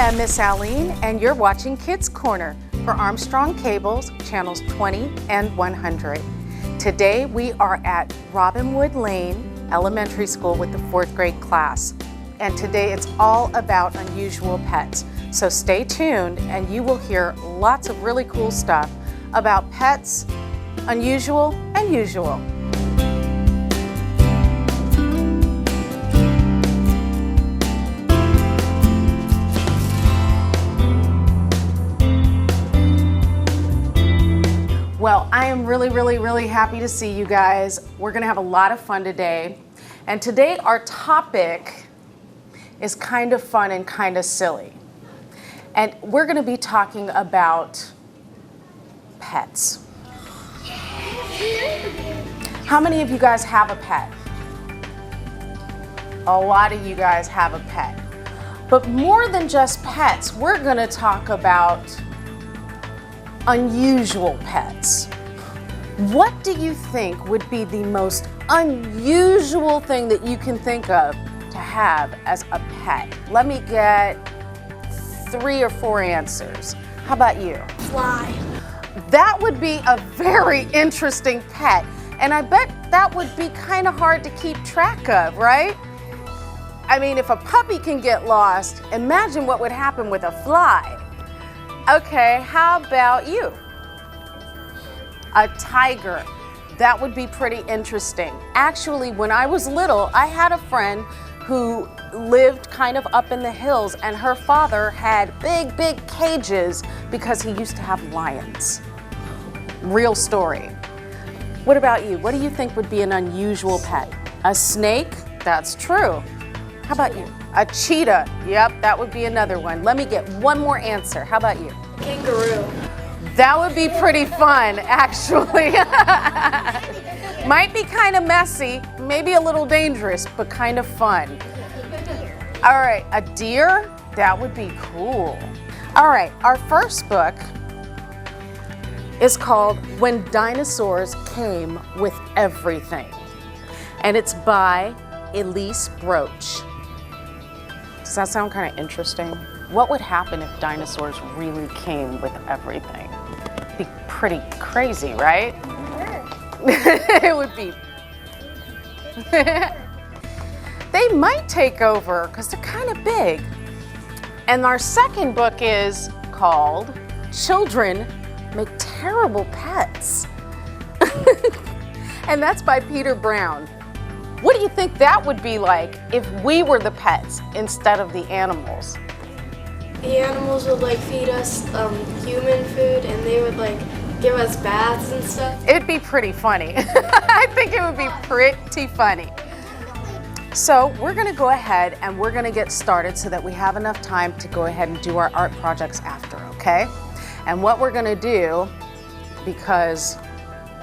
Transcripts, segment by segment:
am Miss Alene, and you're watching Kids Corner for Armstrong Cable's channels 20 and 100. Today we are at Robinwood Lane Elementary School with the 4th grade class. And today it's all about unusual pets. So stay tuned and you will hear lots of really cool stuff about pets, unusual and usual. Well, I am really happy to see you guys. We're gonna have a lot of fun today. And today our topic is kind of fun and kind of silly. And we're gonna be talking about pets. How many of you guys have a pet? A lot of you guys have a pet. But more than just pets, we're gonna talk about unusual pets. What do you think would be the most unusual thing that you can think of to have as a pet? Let me get 3 or 4 answers. How about you? Fly. That would be a very interesting pet. And I bet that would be kind of hard to keep track of, right? I mean, if a puppy can get lost, imagine what would happen with a fly. Okay, how about you? A tiger. That would be pretty interesting. Actually, when I was little, I had a friend who lived kind of up in the hills, and her father had big cages because he used to have lions. Real story. What about you? What do you think would be an unusual pet? A snake? That's true. How about you? A cheetah. Yep, that would be another one. Let me get one more answer. How about you? Kangaroo. That would be pretty fun, actually. Might be kind of messy, maybe a little dangerous, but kind of fun. All right, a deer? That would be cool. All right, our first book is called When Dinosaurs Came with Everything. And it's by Elise Broach. Does that sound kind of interesting? What would happen if dinosaurs really came with everything? It'd be pretty crazy, right? It would be. They might take over because they're kind of big. And our second book is called Children Make Terrible Pets. And that's by Peter Brown. What do you think that would be like if we were the pets instead of the animals? The animals would feed us human food, and they would give us baths and stuff. It'd be pretty funny. I think it would be pretty funny. So we're gonna go ahead and we're gonna get started so that we have enough time to go ahead and do our art projects after, okay? And what we're gonna do, because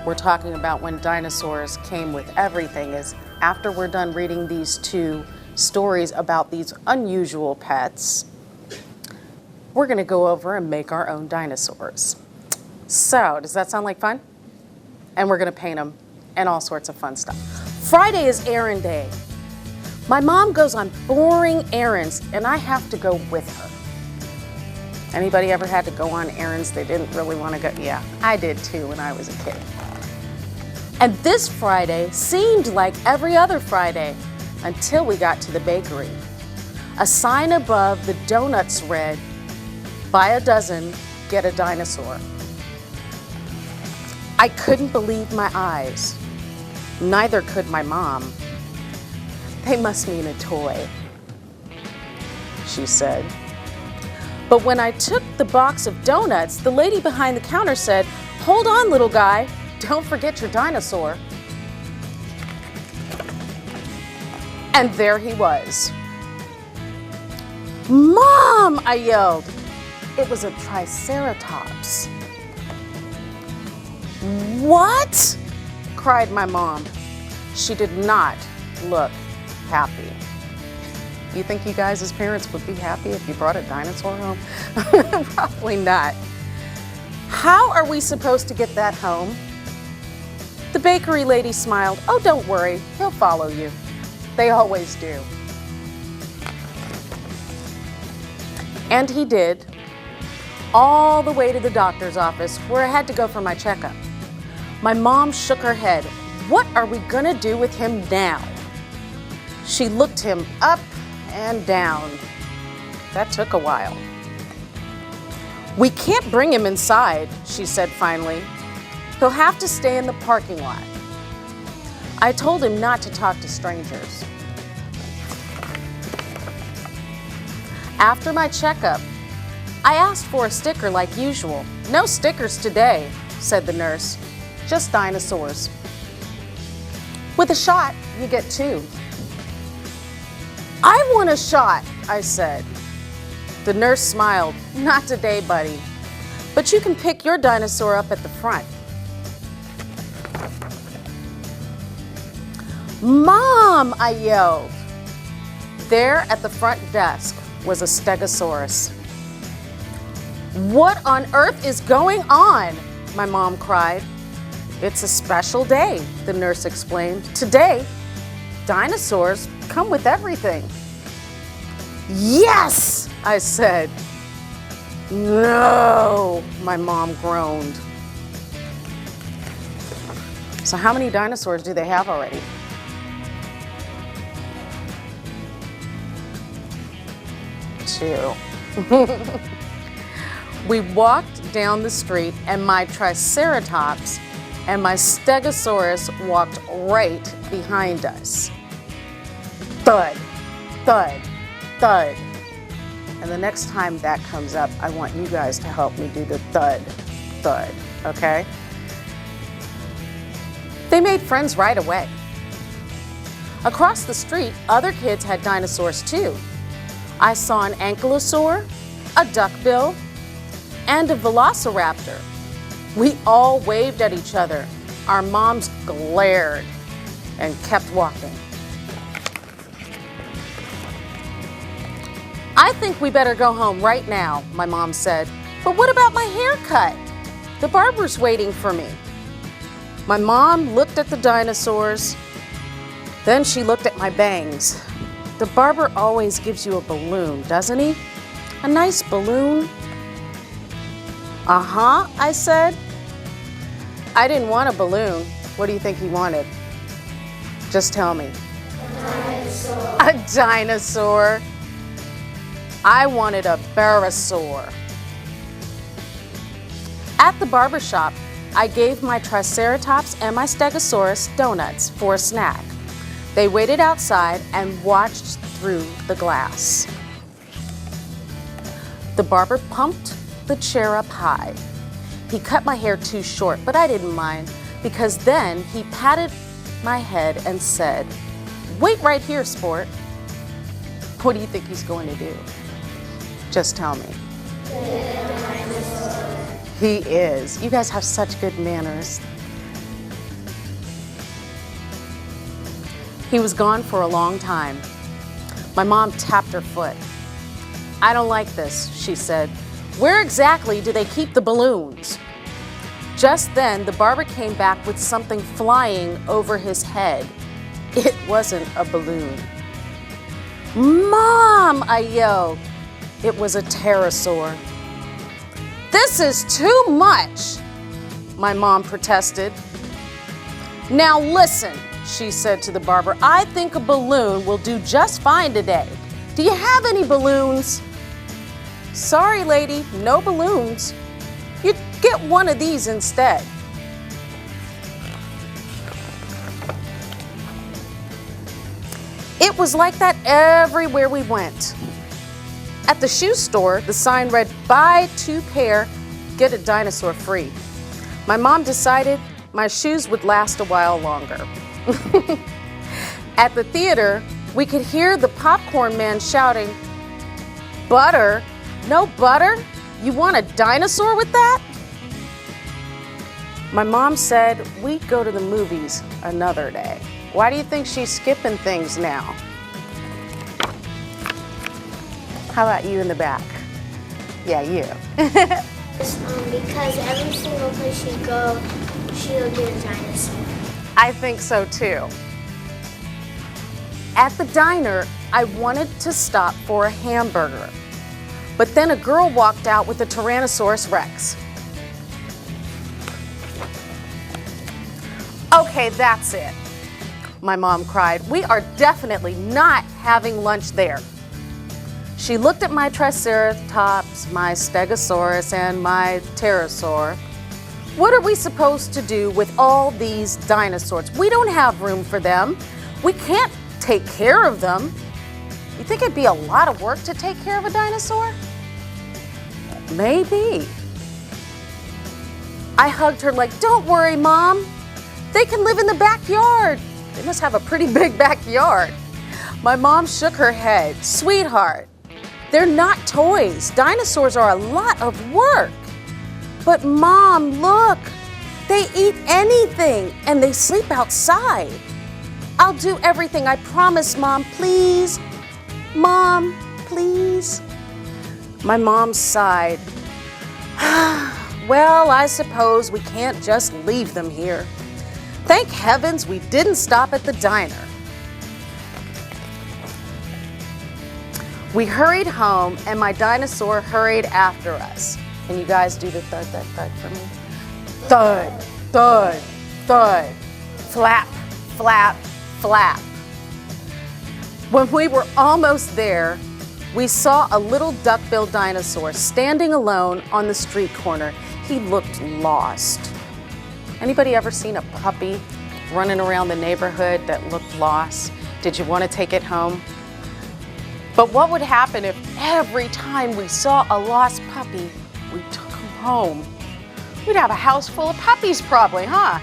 we're talking about when dinosaurs came with everything, is after we're done reading these 2 stories about these unusual pets, we're gonna go over and make our own dinosaurs. So, does that sound like fun? And we're gonna paint them and all sorts of fun stuff. Friday is errand day. My mom goes on boring errands and I have to go with her. Anybody ever had to go on errands they didn't really wanna go? Yeah, I did too when I was a kid. And this Friday seemed like every other Friday until we got to the bakery. A sign above the donuts read, "Buy a dozen, get a dinosaur." I couldn't believe my eyes. Neither could my mom. "They must mean a toy," she said. But when I took the box of donuts, the lady behind the counter said, "Hold on, little guy. Don't forget your dinosaur." And there he was. "Mom!" I yelled. It was a triceratops. "What?" cried my mom. She did not look happy. You think you guys as parents would be happy if you brought a dinosaur home? Probably not. How are we supposed to get that home? The bakery lady smiled. "Oh, don't worry, he'll follow you. They always do." And he did, all the way to the doctor's office where I had to go for my checkup. My mom shook her head. What are we gonna do with him now? She looked him up and down. That took a while. We can't bring him inside, she said finally. He'll have to stay in the parking lot. I told him not to talk to strangers. After my checkup, I asked for a sticker like usual. No stickers today, said the nurse, just dinosaurs. With a shot, you get 2. I want a shot, I said. The nurse smiled. Not today, buddy. But you can pick your dinosaur up at the front. Mom, I yelled. There at the front desk was a stegosaurus. What on earth is going on? My mom cried. It's a special day, the nurse explained. Today, dinosaurs come with everything. Yes, I said. No, my mom groaned. So how many dinosaurs do they have already? 2. We walked down the street and my Triceratops and my Stegosaurus walked right behind us. Thud, thud, thud. And the next time that comes up, I want you guys to help me do the thud, thud, okay? They made friends right away. Across the street, other kids had dinosaurs too. I saw an ankylosaur, a duckbill, and a velociraptor. We all waved at each other. Our moms glared and kept walking. I think we better go home right now, my mom said. But what about my haircut? The barber's waiting for me. My mom looked at the dinosaurs. Then she looked at my bangs. The barber always gives you a balloon, doesn't he? A nice balloon. Uh-huh, I said. I didn't want a balloon. What do you think he wanted? Just tell me. Dinosaur. A dinosaur. I wanted a barosaur. At the barber shop, I gave my Triceratops and my Stegosaurus donuts for a snack. They waited outside and watched through the glass. The barber pumped the chair up high. He cut my hair too short, but I didn't mind because then he patted my head and said, "Wait right here, sport." What do you think he's going to do? Just tell me. He is. You guys have such good manners. He was gone for a long time. My mom tapped her foot. "I don't like this," she said. "Where exactly do they keep the balloons?" Just then, the barber came back with something flying over his head. It wasn't a balloon. "Mom!" I yelled. It was a pterosaur. "This is too much," my mom protested. "Now listen," she said to the barber, "I think a balloon will do just fine today. Do you have any balloons?" "Sorry, lady, no balloons. You get one of these instead." It was like that everywhere we went. At the shoe store, the sign read, "Buy 2 pair, get a dinosaur free." My mom decided my shoes would last a while longer. At the theater, we could hear the popcorn man shouting, "Butter? No butter? You want a dinosaur with that?" My mom said we'd go to the movies another day. Why do you think she's skipping things now? How about you in the back? Yeah, you. Because every single place she go, she'll get a dinosaur. I think so too. At the diner, I wanted to stop for a hamburger. But then a girl walked out with a Tyrannosaurus Rex. Okay, that's it, my mom cried. We are definitely not having lunch there. She looked at my Triceratops, my Stegosaurus, and my Pterosaur. What are we supposed to do with all these dinosaurs? We don't have room for them. We can't take care of them. You think it'd be a lot of work to take care of a dinosaur? Maybe. I hugged her like, don't worry, Mom. They can live in the backyard. They must have a pretty big backyard. My mom shook her head. Sweetheart, they're not toys. Dinosaurs are a lot of work. But Mom, look, they eat anything and they sleep outside. I'll do everything, I promise, Mom, please. Mom, please. My mom sighed. Well, I suppose we can't just leave them here. Thank heavens we didn't stop at the diner. We hurried home and my dinosaur hurried after us. Can you guys do the thud, thud, thud for me? Thud, thud, thud. Flap, flap, flap. When we were almost there, we saw a little duck-billed dinosaur standing alone on the street corner. He looked lost. Anybody ever seen a puppy running around the neighborhood that looked lost? Did you want to take it home? But what would happen if every time we saw a lost puppy, we took him home? We'd have a house full of puppies probably, huh?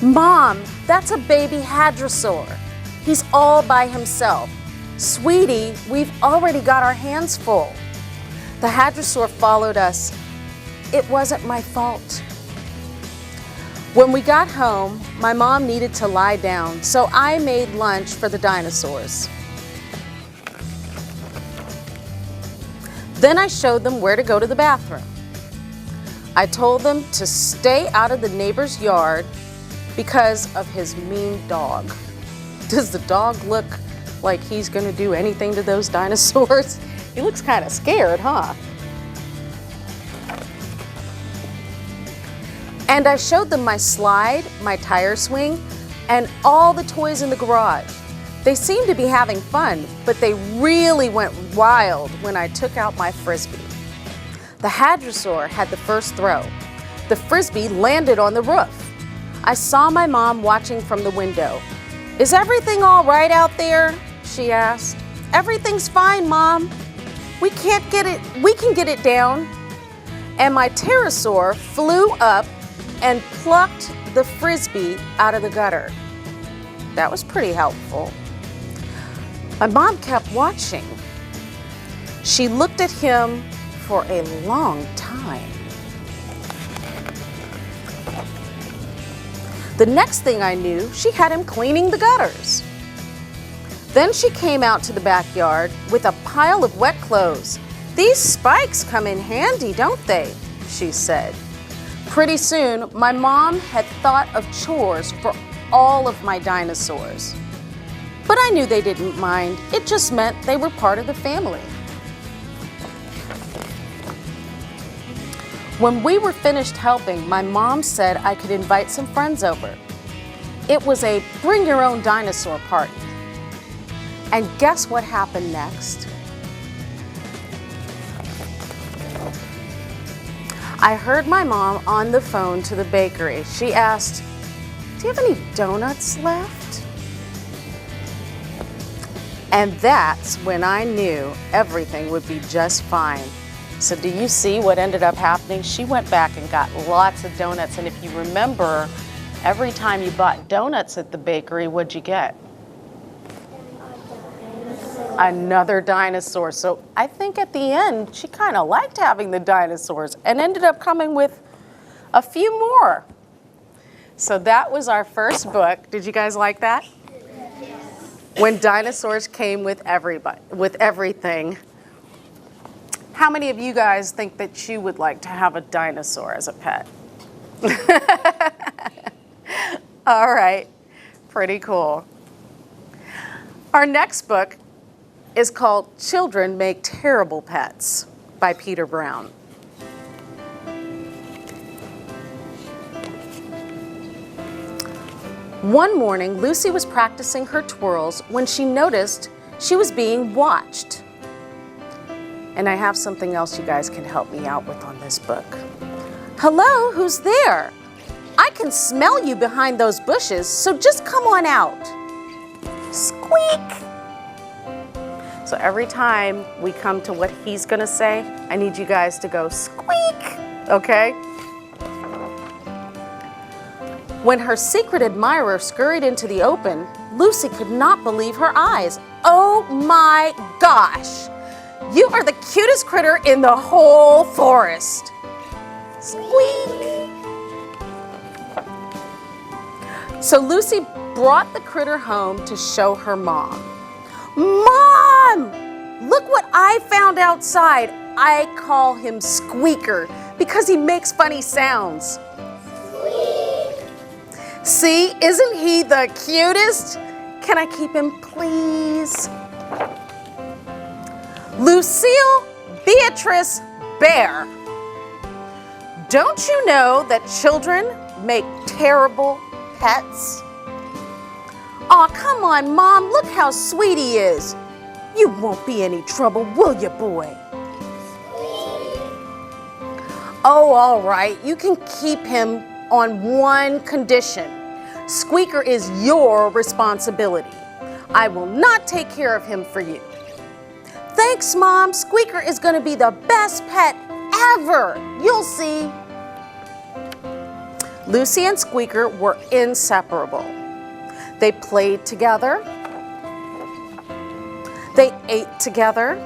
Mom, that's a baby hadrosaur. He's all by himself. Sweetie, we've already got our hands full. The hadrosaur followed us. It wasn't my fault. When we got home, my mom needed to lie down, so I made lunch for the dinosaurs. Then I showed them where to go to the bathroom. I told them to stay out of the neighbor's yard because of his mean dog. Does the dog look like he's gonna do anything to those dinosaurs? He looks kind of scared, huh? And I showed them my slide, my tire swing, and all the toys in the garage. They seemed to be having fun, but they really went wild when I took out my Frisbee. The hadrosaur had the first throw. The Frisbee landed on the roof. I saw my mom watching from the window. Is everything all right out there? She asked. Everything's fine, Mom. We can get it down. And my pterosaur flew up and plucked the Frisbee out of the gutter. That was pretty helpful. My mom kept watching. She looked at him for a long time. The next thing I knew, she had him cleaning the gutters. Then she came out to the backyard with a pile of wet clothes. These spikes come in handy, don't they? She said. Pretty soon, my mom had thought of chores for all of my dinosaurs. But I knew they didn't mind. It just meant they were part of the family. When we were finished helping, my mom said I could invite some friends over. It was a bring your own dinosaur party. And guess what happened next? I heard my mom on the phone to the bakery. She asked, "Do you have any donuts left?" And that's when I knew everything would be just fine. So do you see what ended up happening? She went back and got lots of donuts. And if you remember, every time you bought donuts at the bakery, what'd you get? Another dinosaur. So I think at the end, she kind of liked having the dinosaurs and ended up coming with a few more. So that was our first book. Did you guys like that? When dinosaurs came with everything. How many of you guys think that you would like to have a dinosaur as a pet? All right. Pretty cool. Our next book is called Children Make Terrible Pets by Peter Brown. One morning, Lucy was practicing her twirls when she noticed she was being watched. And I have something else you guys can help me out with on this book. Hello, who's there? I can smell you behind those bushes, so just come on out. Squeak! So every time we come to what he's gonna say, I need you guys to go squeak, okay? When her secret admirer scurried into the open, Lucy could not believe her eyes. Oh my gosh! You are the cutest critter in the whole forest. Squeak! So Lucy brought the critter home to show her mom. Mom! Look what I found outside. I call him Squeaker because he makes funny sounds. See, isn't he the cutest? Can I keep him, please? Lucille Beatrice Bear. Don't you know that children make terrible pets? Aw, come on, Mom. Look how sweet he is. You won't be any trouble, will you, boy? Oh, all right. You can keep him on one condition. Squeaker is your responsibility. I will not take care of him for you. Thanks, Mom. Squeaker is going to be the best pet ever. You'll see. Lucy and Squeaker were inseparable. They played together. They ate together.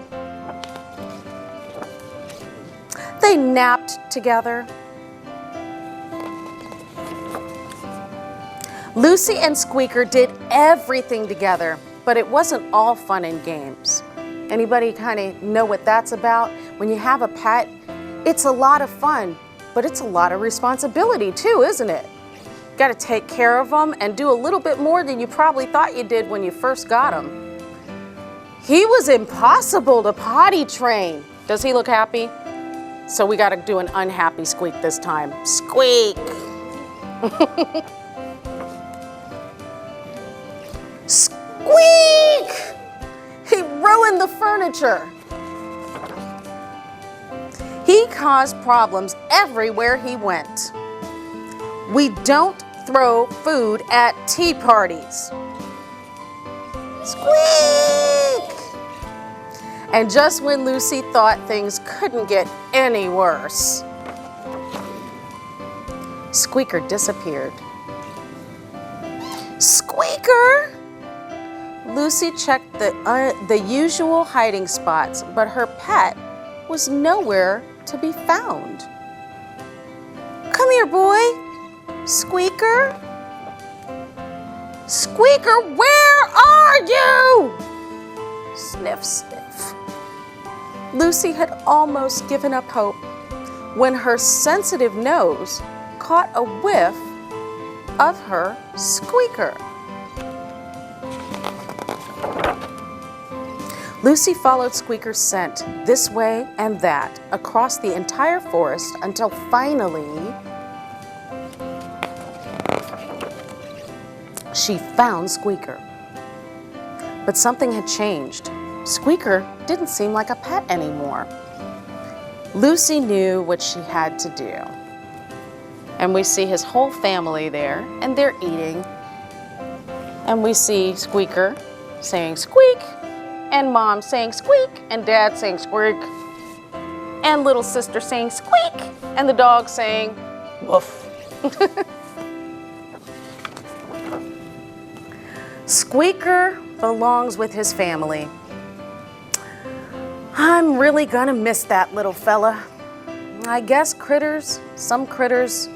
They napped together. Lucy and Squeaker did everything together, but it wasn't all fun and games. Anybody kind of know what that's about? When you have a pet, it's a lot of fun, but it's a lot of responsibility too, isn't it? You got to take care of them and do a little bit more than you probably thought you did when you first got him. He was impossible to potty train. Does he look happy? So we got to do an unhappy Squeak this time. Squeak! Squeak! He ruined the furniture. He caused problems everywhere he went. We don't throw food at tea parties. Squeak! And just when Lucy thought things couldn't get any worse, Squeaker disappeared. Squeaker! Lucy checked the usual hiding spots, but her pet was nowhere to be found. Come here, boy. Squeaker? Squeaker, where are you? Sniff, sniff. Lucy had almost given up hope when her sensitive nose caught a whiff of her Squeaker. Lucy followed Squeaker's scent this way and that across the entire forest until finally she found Squeaker. But something had changed. Squeaker didn't seem like a pet anymore. Lucy knew what she had to do. And we see his whole family there, and they're eating. And we see Squeaker saying squeak, and Mom saying squeak, and Dad saying squeak, and little sister saying squeak, and the dog saying woof. Squeaker belongs with his family. I'm really gonna miss that little fella. I guess some critters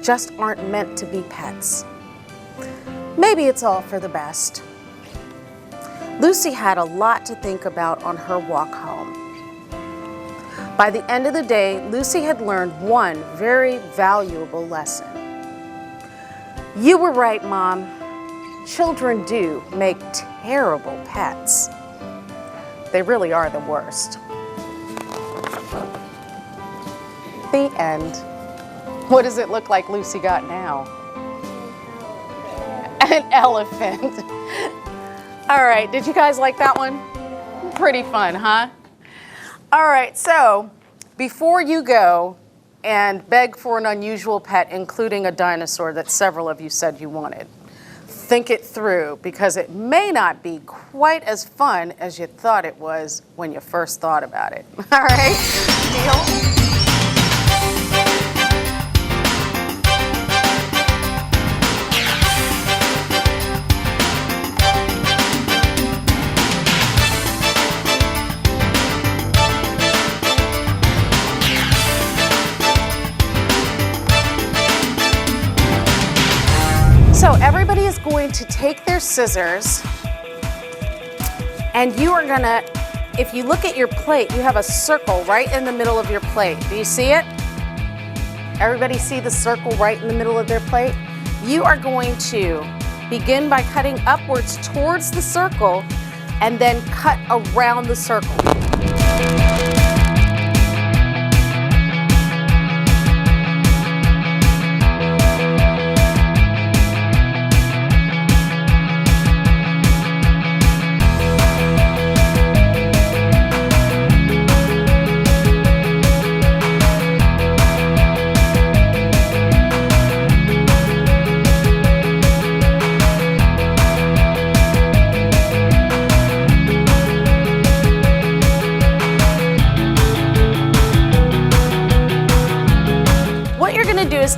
just aren't meant to be pets. Maybe it's all for the best. Lucy had a lot to think about on her walk home. By the end of the day, Lucy had learned one very valuable lesson. You were right, Mom. children do make terrible pets. They really are the worst. The end. What does it look like Lucy got now? An elephant. All right, did you guys like that one? Pretty fun, huh? All right, so before you go and beg for an unusual pet, including a dinosaur that several of you said you wanted, think it through, because it may not be quite as fun as you thought it was when you first thought about it. All right, deal? So everybody is going to take their scissors, and you are gonna, if you look at your plate, you have a circle right in the middle of your plate. Do you see it? Everybody see the circle right in the middle of their plate? You are going to begin by cutting upwards towards the circle and then cut around the circle.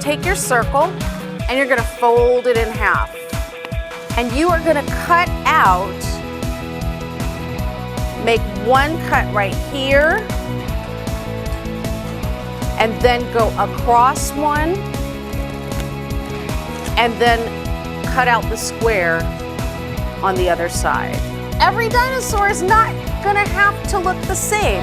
Take your circle and you're going to fold it in half, and you are going to cut out, make one cut right here and then go across one and then cut out the square on the other side. Every dinosaur is not going to have to look the same.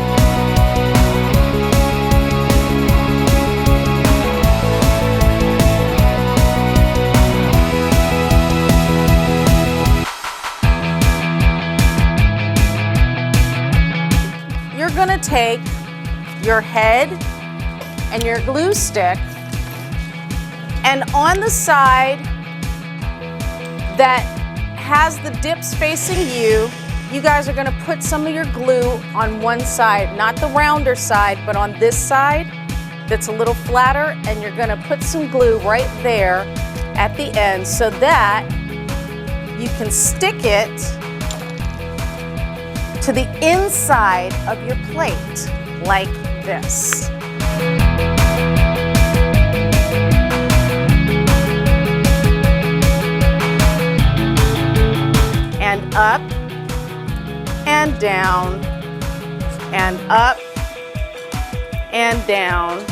You're gonna take your head and your glue stick, and on the side that has the dips facing you, you guys are gonna put some of your glue on one side, not the rounder side, but on this side that's a little flatter, and you're gonna put some glue right there at the end so that you can stick it to the inside of your plate, like this. And up, and down, and up, and down.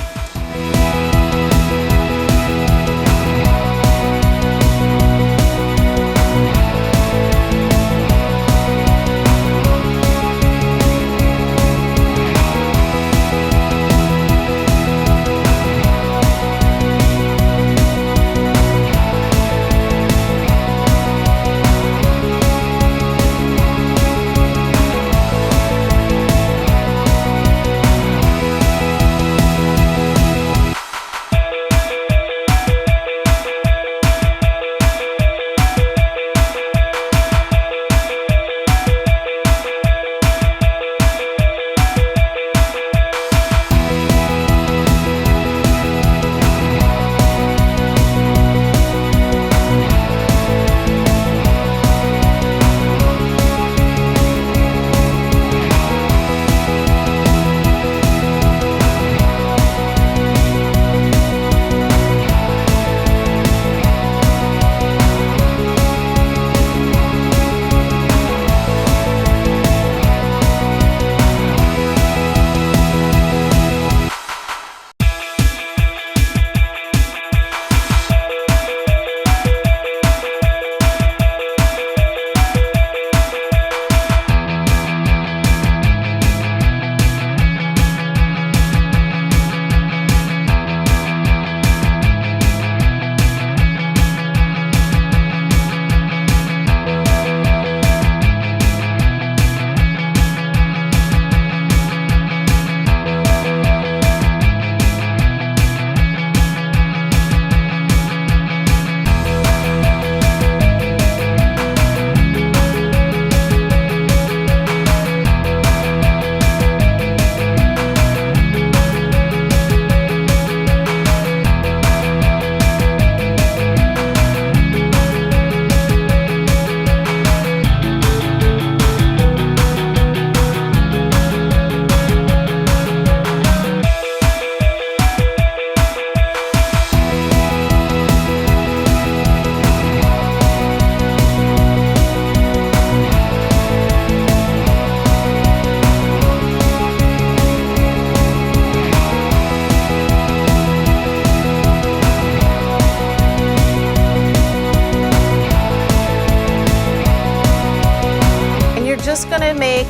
just gonna make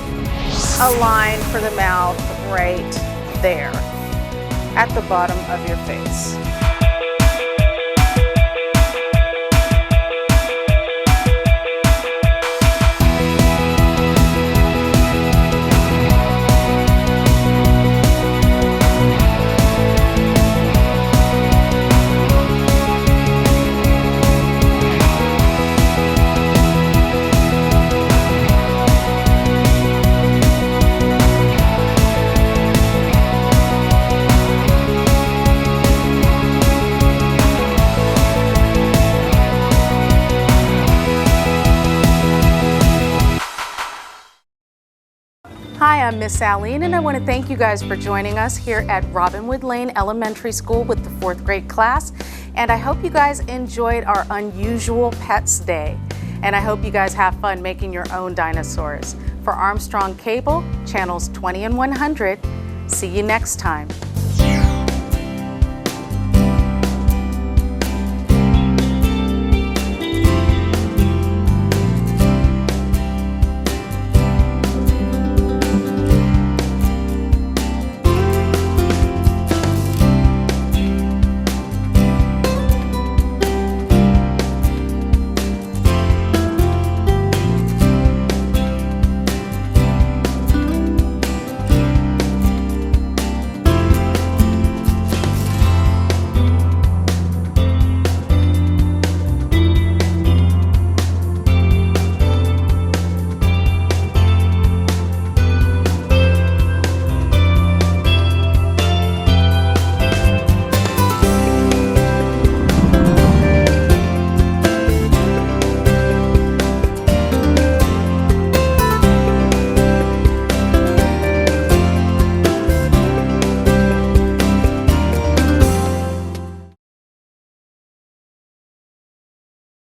a line for the mouth right there at the bottom of your face. Hi, I'm Miss Alene, and I want to thank you guys for joining us here at Robinwood Lane Elementary School with the 4th grade class. And I hope you guys enjoyed our Unusual Pets Day. And I hope you guys have fun making your own dinosaurs. For Armstrong Cable, channels 20 and 100, see you next time.